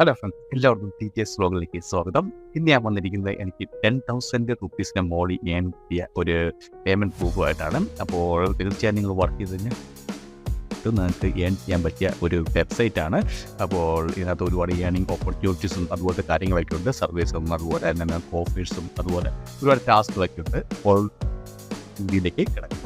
Hello friends, എല്ലാവർക്കും TTS വ്ലോഗിലേക്ക് സ്വാഗതം. ഇന്ന് ഞാൻ വന്നിരിക്കുന്നത് എനിക്ക് 10,000 റുപ്പീസിന് മോളിൽ ഞാൻ കിട്ടിയ ഒരു പേയ്മെൻറ്റ് പ്രൂഫുമായിട്ടാണ്. അപ്പോൾ തീർച്ചയായും നിങ്ങൾ വർക്ക് ചെയ്ത് കഴിഞ്ഞാൽ നിങ്ങൾക്ക് ഏൺ ചെയ്യാൻ പറ്റിയ ഒരു വെബ്സൈറ്റാണ്. അപ്പോൾ ഇതിനകത്ത് ഒരുപാട് ഏണിംഗ് ഓപ്പർച്യൂണിറ്റീസും അതുപോലത്തെ കാര്യങ്ങളൊക്കെ ഉണ്ട്. സർവീസും അതുപോലെ തന്നെ ഓഫേഴ്സും അതുപോലെ ഒരുപാട് ടാസ്കുകളൊക്കെ ഉണ്ട്. അപ്പോൾ ഇതിലേക്ക് കിടക്കും.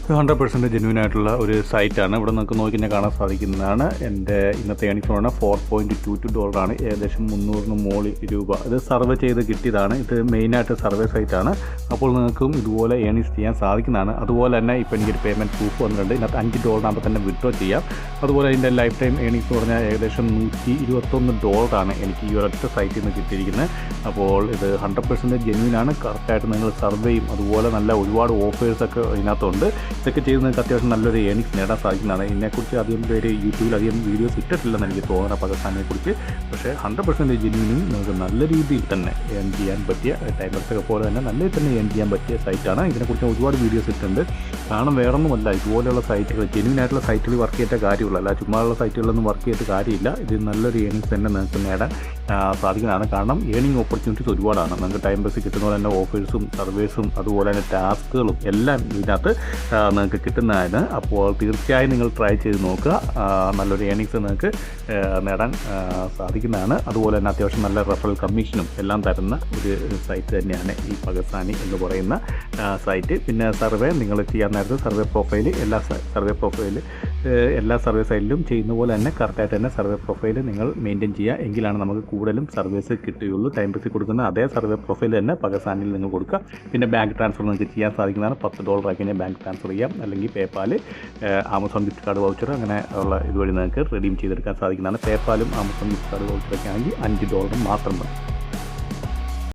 100% ജെന്യൂൻ ആയിട്ടുള്ള ഒരു സൈറ്റാണ്. ഇവിടെ നമുക്ക് നോക്കി തന്നെ കാണാൻ സാധിക്കുന്നതാണ്. എൻ്റെ ഇന്നത്തെ ഏണിങ്സ് പറഞ്ഞാൽ $4.22 ഏകദേശം 300 മോളി രൂപ. ഇത് സർവേ ചെയ്ത് കിട്ടിയതാണ്. ഇത് മെയിനായിട്ട് സർവേ സൈറ്റാണ്. അപ്പോൾ നിങ്ങൾക്കും ഇതുപോലെ ഏണിങ്സ് ചെയ്യാൻ സാധിക്കുന്നതാണ്. അതുപോലെ തന്നെ ഇപ്പോൾ എനിക്കൊരു പേയ്മെൻറ്റ് പ്രൂഫ് വന്നിട്ടുണ്ട്. ഇതിനകത്ത് $5 ആകുമ്പോൾ തന്നെ വിഡ്രോ ചെയ്യാം. അതുപോലെ ഇതിൻ്റെ ലൈഫ് ടൈം ഏണിങ്സ് എന്ന് പറഞ്ഞാൽ ഏകദേശം $121 എനിക്ക് ഈ ഒരൊറ്റ സൈറ്റിൽ നിന്ന് കിട്ടിയിരിക്കുന്നത്. അപ്പോൾ ഇത് 100% ജെന്യൂനാണ്. കറക്റ്റായിട്ട് നിങ്ങൾ സർവേയും അതുപോലെ നല്ല ഒരുപാട് ഓഫേഴ്സൊക്കെ ഇതിനകത്തുണ്ട്. ഇതൊക്കെ ചെയ്ത് നിങ്ങൾക്ക് അത്യാവശ്യം നല്ലൊരു ഏണിങ്സ് നേടാൻ സാധിക്കുന്നതാണ്. ഇതിനെക്കുറിച്ച് അധികം പേര് യൂട്യൂബിൽ അധികം വീഡിയോസ് ഇട്ടിട്ടില്ലെന്ന് എനിക്ക് തോന്നുന്ന പാകിസ്ഥാനെക്കുറിച്ച്. പക്ഷേ 100% ജെന്യൂനും നിങ്ങൾക്ക് നല്ല രീതിയിൽ തന്നെ ഏൺ ചെയ്യാൻ പറ്റിയ ടൈമർസൊക്കെ പോലെ തന്നെ നല്ല തന്നെ ഏൺ ചെയ്യാൻ പറ്റിയ സൈറ്റാണ്. ഇതിനെക്കുറിച്ച് ഒരുപാട് വീഡിയോസ് ഇട്ടുണ്ട്. കാരണം വേറൊന്നുമല്ല, ഇതുപോലെയുള്ള സൈറ്റുകൾ ജെന്യൂനായിട്ടുള്ള സൈറ്റുകളിൽ വർക്ക് ചെയ്യേണ്ട കാര്യമുള്ളൂ. അല്ല ചുമ്മായുള്ള സൈറ്റുകളിലൊന്നും വർക്ക് ചെയ്തിട്ട് കാര്യമില്ല. ഇത് നല്ലൊരു ഏണിങ്സ് തന്നെ നിങ്ങൾക്ക് നേടാൻ സാധിക്കുന്നതാണ്. കാരണം ഏണിംഗ് ഓപ്പർച്യൂണിറ്റീസ് ഒരുപാടാണ്. നിങ്ങൾക്ക് ടൈം ബേസ് കിട്ടുന്ന പോലെ തന്നെ ഓഫേഴ്സും സർവീസും അതുപോലെ തന്നെ ടാസ്കുകളും എല്ലാം ഇതിനകത്ത് നിങ്ങൾക്ക് കിട്ടുന്നതാണ്. അപ്പോൾ തീർച്ചയായും നിങ്ങൾ ട്രൈ ചെയ്ത് നോക്കുക. നല്ലൊരു ഏണിങ്സ് നിങ്ങൾക്ക് നേടാൻ സാധിക്കുന്നതാണ്. അതുപോലെ തന്നെ അത്യാവശ്യം നല്ല റെഫറൽ കമ്മീഷനും എല്ലാം തരുന്ന ഒരു സൈറ്റ് തന്നെയാണ് ഈ പാകിസ്ഥാനി എന്ന് പറയുന്ന സൈറ്റ്. പിന്നെ സർവേ നിങ്ങൾ ചെയ്യാൻ നേരത്തെ സർവേ പ്രൊഫൈൽ എല്ലാ സർവേ സൈറ്റിലും ചെയ്യുന്ന പോലെ തന്നെ കറക്റ്റായിട്ട് തന്നെ സർവേ പ്രൊഫൈൽ നിങ്ങൾ മെയിൻറ്റെയിൻ ചെയ്യുക. എങ്കിലാണ് നമുക്ക് കൂടുതലും സർവീസ് കിട്ടുകയുള്ളൂ. ടൈം ബേസിൽ കൊടുക്കുന്ന അതേ സർവേ പ്രൊഫൈൽ തന്നെ പാകിസ്ഥാനിൽ നിങ്ങൾ കൊടുക്കുക. പിന്നെ ബാങ്ക് ട്രാൻസ്ഫർ നിങ്ങൾക്ക് ചെയ്യാൻ സാധിക്കുന്നതാണ്. $10 ആക്കി ബാങ്ക് ട്രാൻസ്ഫർ ചെയ്യാം. അല്ലെങ്കിൽ PayPal, Amazon gift card voucher അങ്ങനെ ഉള്ള ഇതുവഴി നിങ്ങൾക്ക് റെഡീം ചെയ്തെടുക്കാൻ സാധിക്കുന്നതാണ്. പേപ്പാലും ആമസോൺ ഗിഫ്റ്റ് കാർഡ് വൗച്ചറൊക്കെ ആണെങ്കിൽ $5 മാത്രം മതി.